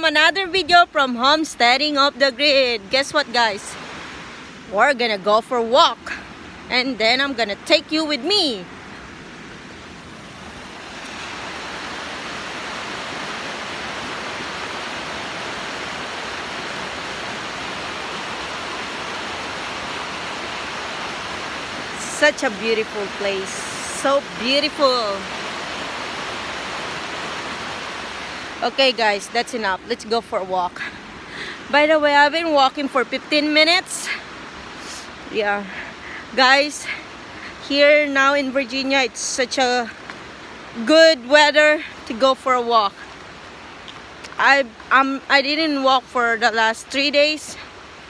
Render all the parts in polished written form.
another video from Homesteading Off the Grid. Guess what, guys? We're gonna go for a walk, and then I'm gonna take you with me. Such a beautiful place, so beautiful. Okay guys, that's enough. Let's go for a walk. By the way, I've been walking for 15 minutes. Yeah, guys, here now in Virginia, it's such a good weather to go for a walk. I didn't walk for the last 3 days,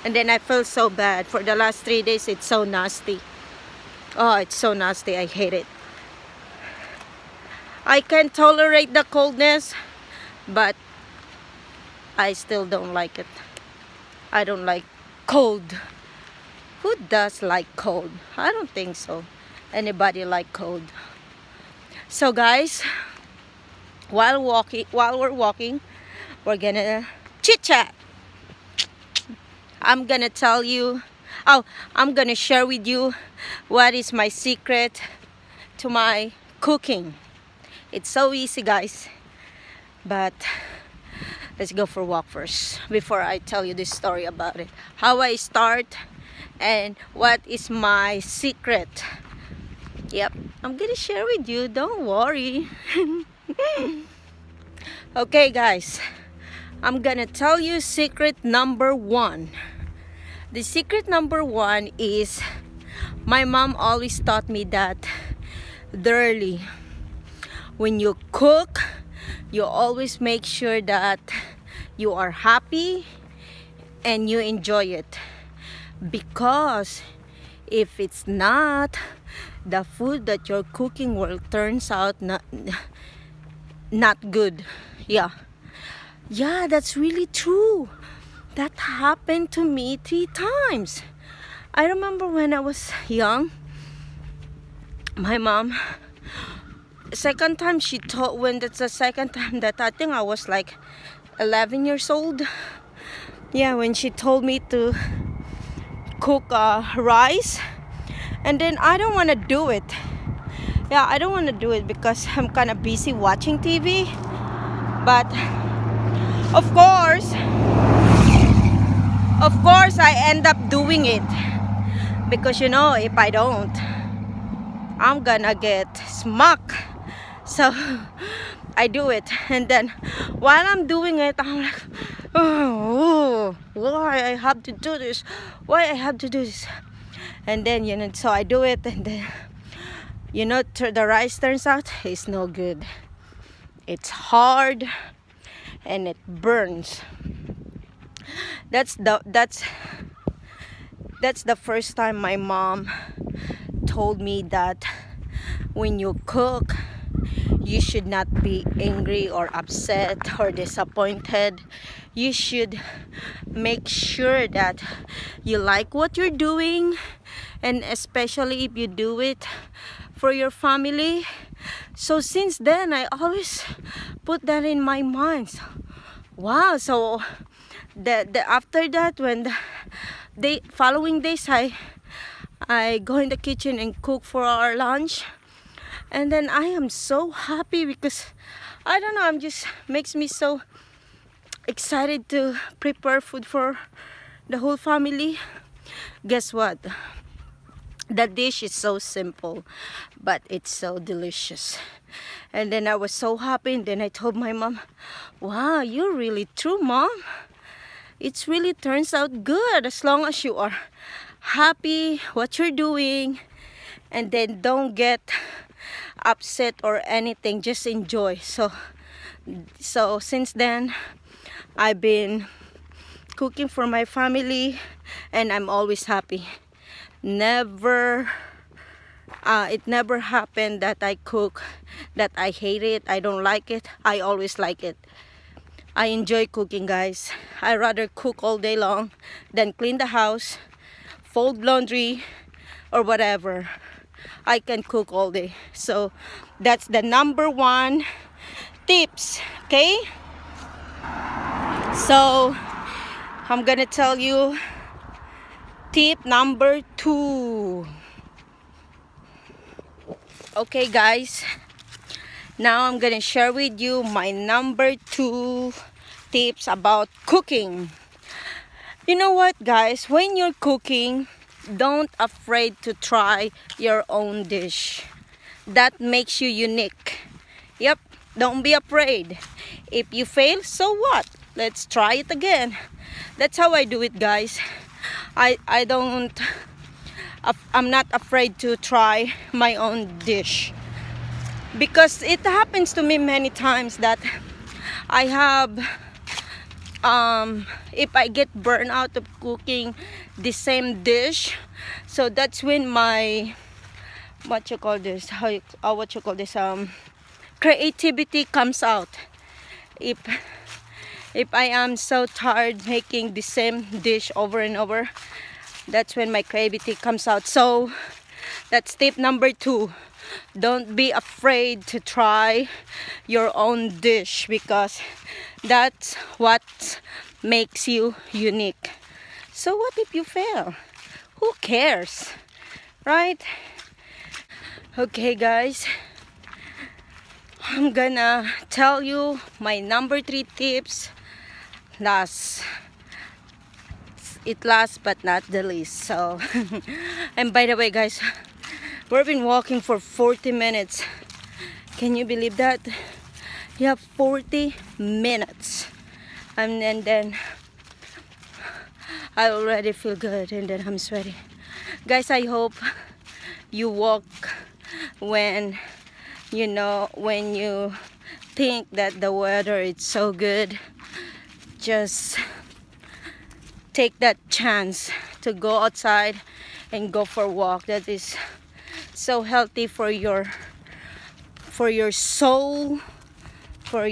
and then I feel so bad. For the last 3 days, it's so nasty. Oh, it's so nasty. I hate it. I can tolerate the coldness, but I still don't like it. I don't like cold. Who does like cold? I don't think so. Anybody like cold? So guys, while we're walking, we're gonna chit chat. I'm gonna tell you. I'm gonna share with you what is my secret to my cooking. It's so easy, guys. But let's go for a walk first before I tell you this story about it. How I start and what is my secret. Yep, I'm gonna share with you. Don't worry. Okay, guys. I'm gonna tell you secret number 1. The secret number 1 is my mom always taught me that thoroughly. When you cook, you always make sure that you are happy and you enjoy it. Because if it's not, the food that you're cooking will turns out not good. Yeah, that's really true. That happened to me 3 times. I remember when I was young, my mom, second time she told, when that's the second time that I think I was like 11 years old. Yeah, when she told me to cook rice, and then I don't want to do it. Yeah, I don't want to do it because I'm kind of busy watching TV. But of course I end up doing it, because you know, if I don't, I'm gonna get smacked. So I do it, and then while I'm doing it, I'm like, oh, why I have to do this? Why I have to do this? And then, you know, so I do it, and then, you know, the rice turns out it's no good. It's hard and it burns. That's the first time my mom told me that when you cook, you should not be angry or upset or disappointed. You should make sure that you like what you're doing, and especially if you do it for your family. So since then, I always put that in my mind. Wow. So after that, when the following days, I go in the kitchen and cook for our lunch, and then I am so happy because I don't know, just makes me so excited to prepare food for the whole family. Guess what? The dish is so simple, but it's so delicious. And then I was so happy, and then I told my mom, wow, you're really true, Mom. It really turns out good as long as you are happy what you're doing, and then don't get upset or anything, just enjoy. So since then, I've been cooking for my family, and I'm always happy. It never happened that I cook that I hate it, I don't like it. I always like it. I enjoy cooking, guys. I rather cook all day long than clean the house, fold laundry, or whatever. I can cook all day. So that's the number 1 tips, okay? So I'm gonna tell you tip number 2. Okay guys, now I'm gonna share with you my number 2 tips about cooking. You know what guys, when you're cooking, don't afraid to try your own dish. That makes you unique. Yep, don't be afraid. If you fail, so what? Let's try it again. That's how I do it guys. I'm not afraid to try my own dish, because it happens to me many times that I have if I get burned out of cooking the same dish, so that's when my creativity comes out. If I am so tired making the same dish over and over, that's when my creativity comes out. So that's tip number 2. Don't be afraid to try your own dish, because that's what makes you unique. So what if you fail? Who cares, right? Okay guys, I'm gonna tell you my number 3 tips. It lasts but not the least. So and by the way guys, we've been walking for 40 minutes. Can you believe that? Yeah, 40 minutes. And then I already feel good, and then I'm sweaty. Guys, I hope you walk when you think that the weather is so good. Just take that chance to go outside and go for a walk. That is so healthy for your soul, for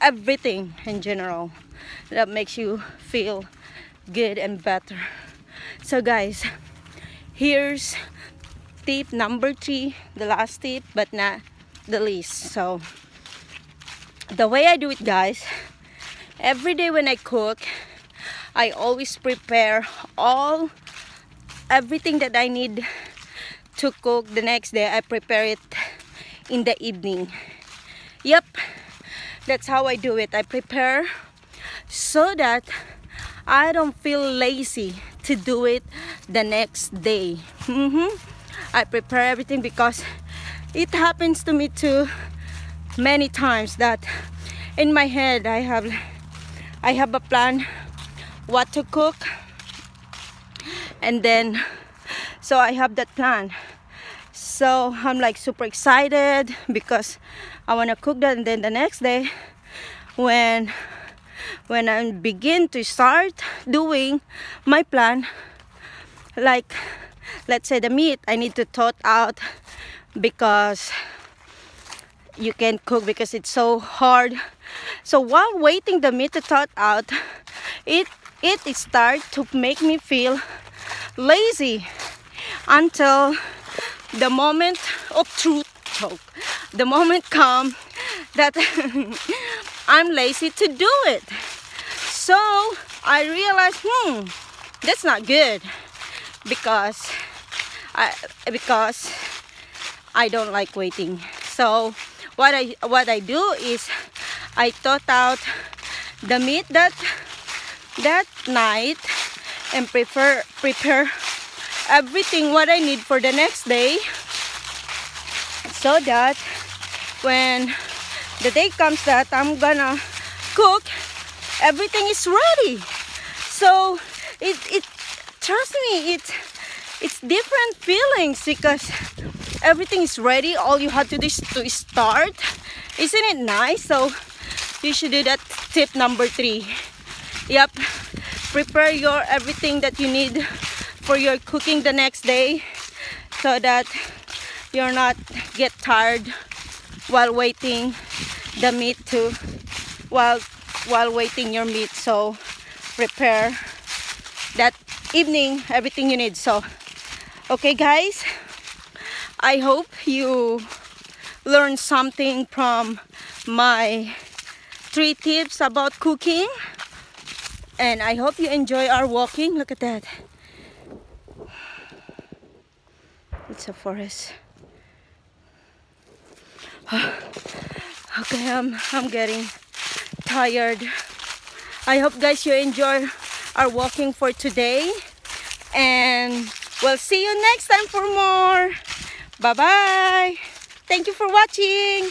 everything in general. That makes you feel good and better. So guys, here's tip number 3, the last tip but not the least. So the way I do it guys, every day when I cook, I always prepare everything that I need to cook the next day. I prepare it in the evening. Yep, that's how I do it. I prepare so that I don't feel lazy to do it the next day. I prepare everything because it happens to me too many times that in my head I have a plan what to cook, and then so I have that plan. So I'm like super excited because I want to cook that, and then the next day when I begin to start doing my plan, like let's say the meat, I need to thaw out because you can't cook because it's so hard. So while waiting the meat to thaw out, it starts to make me feel lazy until the moment of truth, the moment comes that I'm lazy to do it. So I realized, that's not good, because I don't like waiting. So what I do is I thaw out the meat that night and prepare everything what I need for the next day, so that when the day comes that I'm gonna cook, everything is ready. So it trust me, it's different feelings because everything is ready. All you have to do is to start. Isn't it nice? So you should do that. Tip number 3. Yep, prepare your everything that you need for your cooking the next day, so that you're not get tired while waiting the meat to while waiting your meat. So prepare that evening everything you need. So okay guys, I hope you learned something from my 3 tips about cooking. And I hope you enjoy our walking. Look at that. It's a forest. Okay, I'm getting tired. I hope guys you enjoy our walking for today. And we'll see you next time for more. Bye-bye. Thank you for watching.